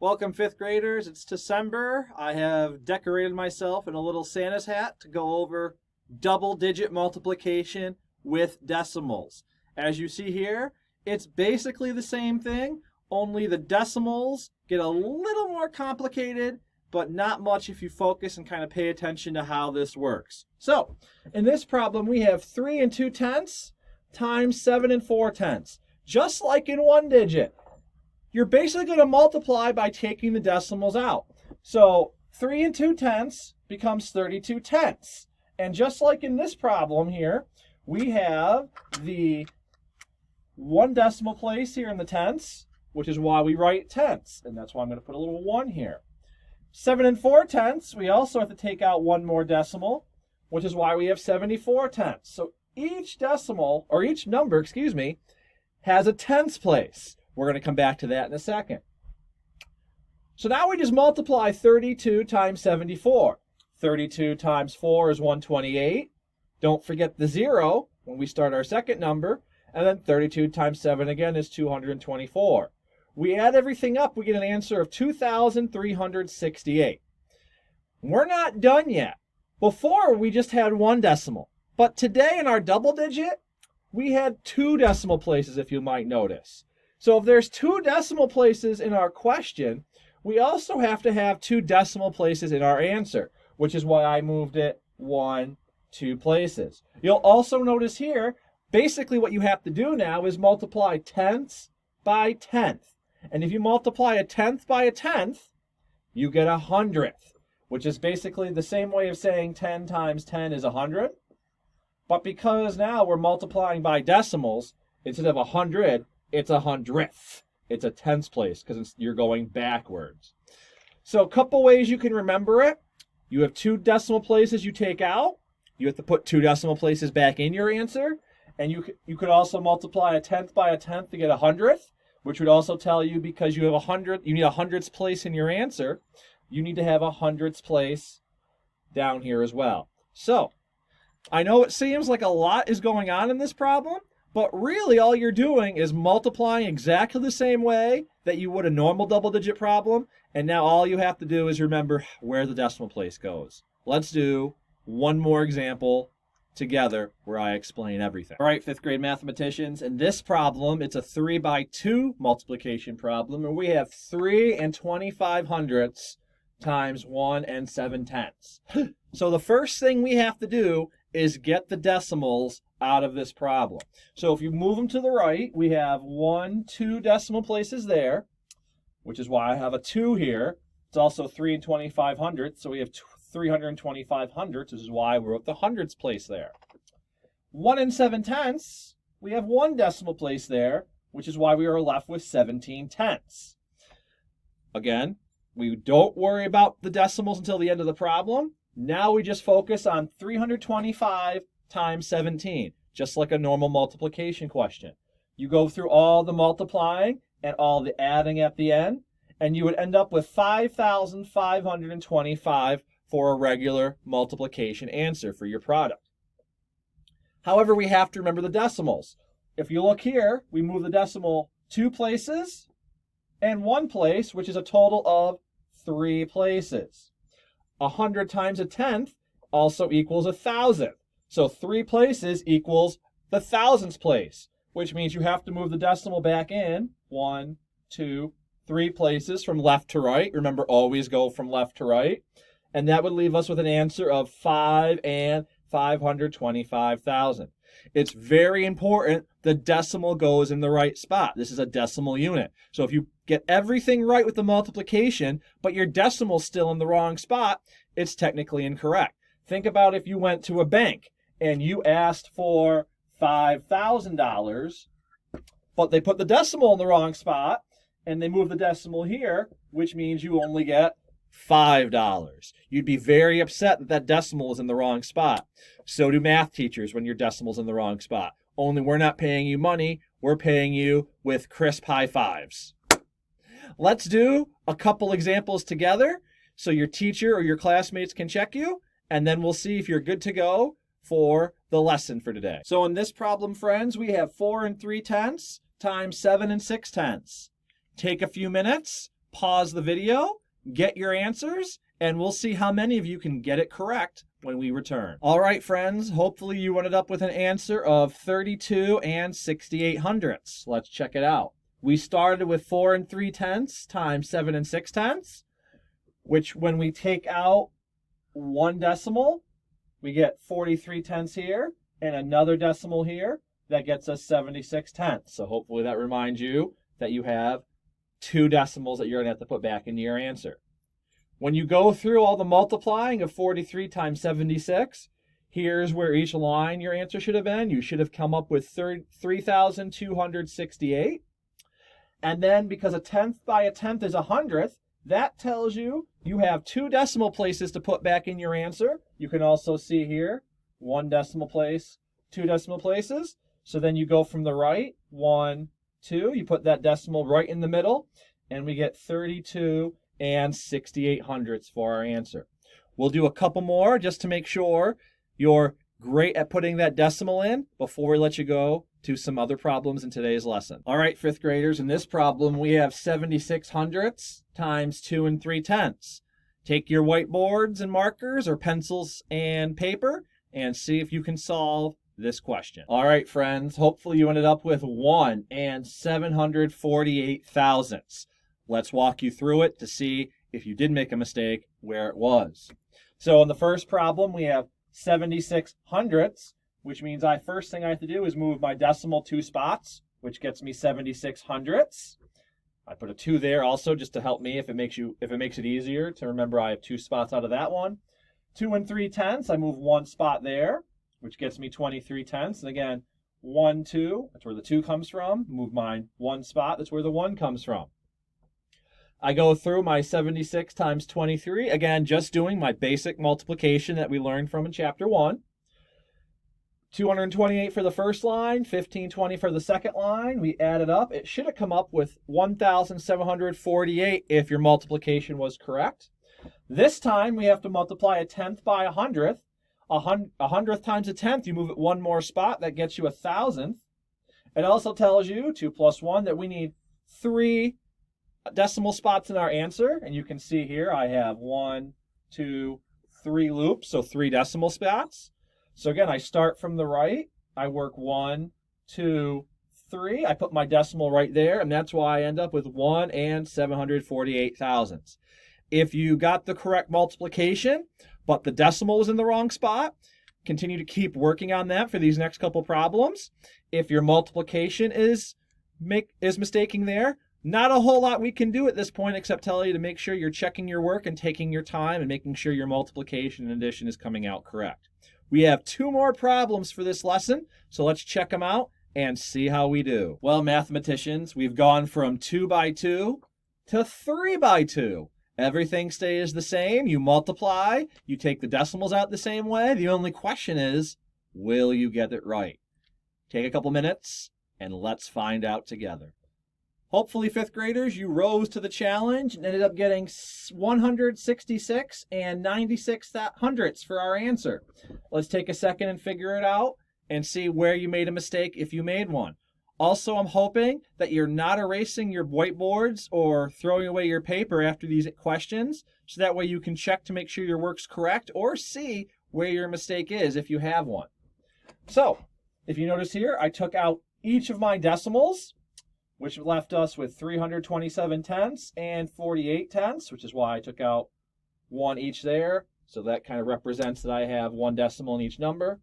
Welcome, fifth graders. It's December. I have decorated myself in a little Santa's hat to go over double-digit multiplication with decimals. As you see here, it's basically the same thing, only the decimals get a little more complicated, but not much if you focus and kind of pay attention to how this works. So, in this problem, we have 3 2/10 times 7 4/10, just like in one digit. You're basically going to multiply by taking the decimals out. So 3 2/10 becomes 32/10. And just like in this problem here, we have the 1 decimal place here in the tenths, which is why we write tenths. And that's why I'm going to put a little 1 here. 7 4/10, we also have to take out one more decimal, which is why we have 74/10. So each decimal, or each number, has a tenths place. We're going to come back to that in a second. So now we just multiply 32 times 74. 32 times 4 is 128. Don't forget the 0 when we start our second number. And then 32 times 7 again is 224. We add everything up, we get an answer of 2,368. We're not done yet. Before, we just had one decimal. But today in our double digit, we had 2 decimal places, if you might notice. So if there's 2 decimal places in our question, we also have to have 2 decimal places in our answer, which is why I moved it 1, 2 places. You'll also notice here, basically what you have to do now is multiply tenths by tenth. And if you multiply a tenth by a tenth, you get 100th, which is basically the same way of saying 10 times 10 is 100. But because now we're multiplying by decimals, instead of 100, it's 100th. It's a tenths place because you're going backwards. So a couple ways you can remember it. You have 2 decimal places you take out. You have to put 2 decimal places back in your answer. And you could also multiply a tenth by a tenth to get 100th, which would also tell you because you have 100, you need a hundredths place in your answer, you need to have a hundredths place down here as well. So I know it seems like a lot is going on in this problem, but really all you're doing is multiplying exactly the same way that you would a normal double-digit problem, and now all you have to do is remember where the decimal place goes. Let's do one more example together where I explain everything. All right, 5th grade mathematicians, in this problem, it's a 3 by 2 multiplication problem, and we have 3 2500ths times 1 7/10. So the first thing we have to do is get the decimals out of this problem. So if you move them to the right, we have 1, 2 decimal places there, which is why I have a 2 here. It's also 3 2500ths, so we have 32500ths, which is why we wrote the hundredths place there. 1 7/10, we have 1 decimal place there, which is why we are left with 17/10. Again, we don't worry about the decimals until the end of the problem. Now we just focus on 325 times 17, just like a normal multiplication question. You go through all the multiplying and all the adding at the end, and you would end up with 5,525 for a regular multiplication answer for your product. However, we have to remember the decimals. If you look here, we move the decimal 2 places and 1 place, which is a total of 3 places. 100 times a tenth also equals 1,000. So 3 places equals the thousandths place, which means you have to move the decimal back in 1, 2, 3 places from left to right. Remember, always go from left to right. And that would leave us with an answer of 5,525,000. It's very important the decimal goes in the right spot. This is a decimal unit. So if you get everything right with the multiplication, but your decimal's still in the wrong spot, it's technically incorrect. Think about if you went to a bank and you asked for $5,000, but they put the decimal in the wrong spot and they move the decimal here, which means you only get $5. You'd be very upset that that decimal is in the wrong spot. So do math teachers when your decimal's in the wrong spot. Only we're not paying you money, we're paying you with crisp high fives. Let's do a couple examples together so your teacher or your classmates can check you, and then we'll see if you're good to go for the lesson for today. So in this problem, friends, we have 4 3/10 times 7 6/10. Take a few minutes, pause the video, get your answers, and we'll see how many of you can get it correct when we return. All right, friends, hopefully you ended up with an answer of 32 and 6800ths. Let's check it out. We started with 4 3/10 times 7 6/10, which when we take out one decimal, we get 43/10 here, and another decimal here, that gets us 76/10. So hopefully that reminds you that you have 2 decimals that you're going to have to put back into your answer. When you go through all the multiplying of 43 times 76, here's where each line your answer should have been. You should have come up with 3,268. And then because a tenth by a tenth is 100th, that tells you you have 2 decimal places to put back in your answer. You can also see here, 1 decimal place, 2 decimal places. So then you go from the right, 1, 2, you put that decimal right in the middle, and we get 32 and 6800ths for our answer. We'll do a couple more just to make sure you're great at putting that decimal in before we let you go to some other problems in today's lesson. All right, 5th graders, in this problem we have 7600ths times 2 3/10. Take your whiteboards and markers or pencils and paper and see if you can solve this question. All right, friends, hopefully you ended up with 1 748,000ths. Let's walk you through it to see if you did make a mistake, where it was. So in the first problem, we have 7600ths, which means first thing I have to do is move my decimal 2 spots, which gets me 7600ths. I put a 2 there also just to help me if it makes it easier to remember I have 2 spots out of that one. 2 3/10, I move 1 spot there, which gets me 23/10. And again, 1, 2, that's where the 2 comes from. Move mine 1 spot, that's where the 1 comes from. I go through my 76 times 23, again, just doing my basic multiplication that we learned from in chapter 1. 228 for the first line, 1520 for the second line. We add it up. It should have come up with 1,748 if your multiplication was correct. This time we have to multiply a tenth by a hundredth. A hundredth times a tenth, you move it 1 more spot, that gets you 1,000th. It also tells you, 2 plus 1, that we need 3 decimal spots in our answer, and you can see here I have 1, 2, 3 loops, so 3 decimal spots. So again, I start from the right, I work 1, 2, 3, I put my decimal right there, and that's why I end up with 1 748,000ths. If you got the correct multiplication, but the decimal was in the wrong spot, continue to keep working on that for these next couple problems. If your multiplication is mistaking there, not a whole lot we can do at this point except tell you to make sure you're checking your work and taking your time and making sure your multiplication and addition is coming out correct. We have 2 more problems for this lesson, so let's check them out and see how we do. Well, mathematicians, we've gone from 2 by 2 to 3 by 2. Everything stays the same. You multiply, you take the decimals out the same way. The only question is, will you get it right? Take a couple minutes and let's find out together. Hopefully, 5th graders, you rose to the challenge and ended up getting 166 and 96/100ths for our answer. Let's take a second and figure it out and see where you made a mistake if you made one. Also, I'm hoping that you're not erasing your whiteboards or throwing away your paper after these questions, so that way you can check to make sure your work's correct or see where your mistake is if you have one. So, if you notice here, I took out each of my decimals, which left us with 327/10 and 48/10, which is why I took out 1 each there. So that kind of represents that I have 1 decimal in each number.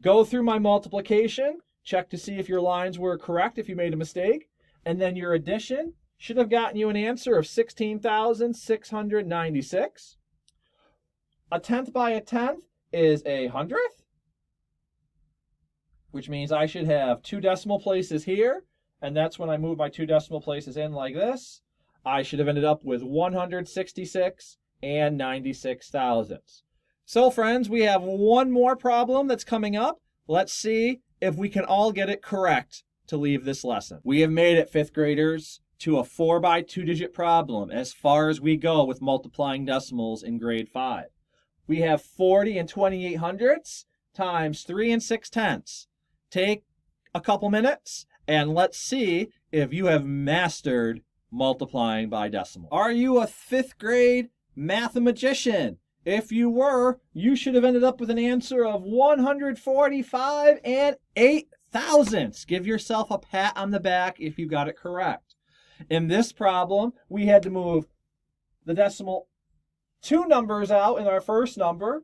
Go through my multiplication, check to see if your lines were correct if you made a mistake, and then your addition should have gotten you an answer of 16,696. A tenth by a tenth is a hundredth, which means I should have 2 decimal places here. And that's when I move my 2 decimal places in like this. I should have ended up with 166 and 96,000ths. So friends, we have 1 more problem that's coming up. Let's see if we can all get it correct to leave this lesson. We have made it, 5th graders, to a 4 by 2 digit problem as far as we go with multiplying decimals in grade 5. We have 40 and 2800ths times 3 6/10. Take a couple minutes and let's see if you have mastered multiplying by decimal. Are you a 5th grade mathematician? If you were, you should have ended up with an answer of 145 and 8 thousandths. Give yourself a pat on the back if you got it correct. In this problem, we had to move the decimal 2 numbers out in our first number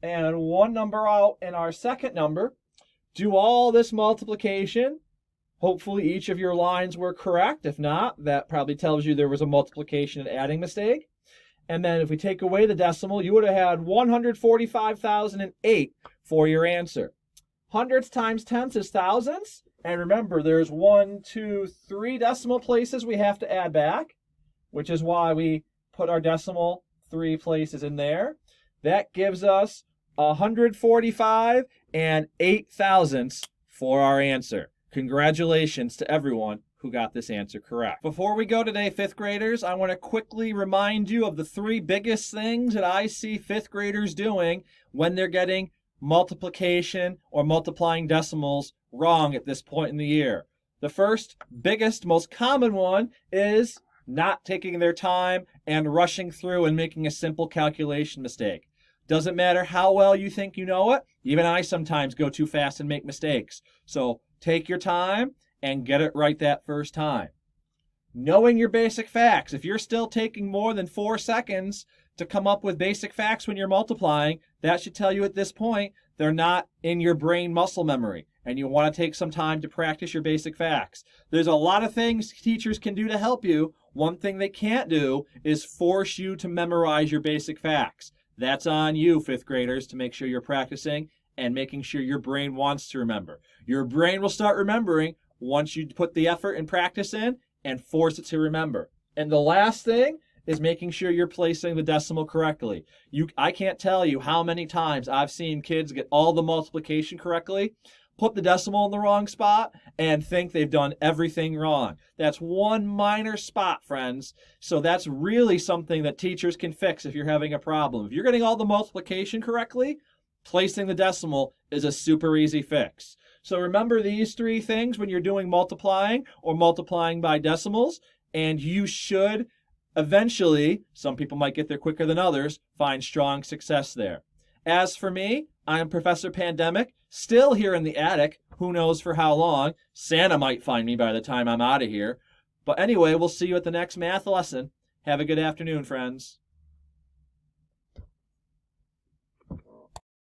and 1 number out in our second number. Do all this multiplication. Hopefully each of your lines were correct. If not, that probably tells you there was a multiplication and adding mistake. And then if we take away the decimal, you would have had 145,008 for your answer. Hundredths times tenths is thousandths. And remember, there's 1, 2, 3 decimal places we have to add back, which is why we put our decimal 3 places in there. That gives us 145 and 8 thousandths for our answer. Congratulations to everyone who got this answer correct. Before we go today, 5th graders, I want to quickly remind you of the 3 biggest things that I see 5th graders doing when they're getting multiplication or multiplying decimals wrong at this point in the year. The first, biggest, most common one is not taking their time and rushing through and making a simple calculation mistake. Doesn't matter how well you think you know it. Even I sometimes go too fast and make mistakes. So take your time and get it right that first time. Knowing your basic facts. If you're still taking more than 4 seconds to come up with basic facts when you're multiplying, that should tell you at this point they're not in your brain muscle memory, and you want to take some time to practice your basic facts. There's a lot of things teachers can do to help you. One thing they can't do is force you to memorize your basic facts. That's on you, 5th graders, to make sure you're practicing and making sure your brain wants to remember. Your brain will start remembering once you put the effort and practice in and force it to remember. And the last thing is making sure you're placing the decimal correctly. I can't tell you how many times I've seen kids get all the multiplication correctly, put the decimal in the wrong spot, and think they've done everything wrong. That's one minor spot, friends. So that's really something that teachers can fix if you're having a problem. If you're getting all the multiplication correctly, placing the decimal is a super easy fix. So remember these 3 things when you're doing multiplying or multiplying by decimals, and you should eventually, some people might get there quicker than others, find strong success there. As for me, I am Professor Pandemic, still here in the attic. Who knows for how long? Santa might find me by the time I'm out of here. But anyway, we'll see you at the next math lesson. Have a good afternoon, friends.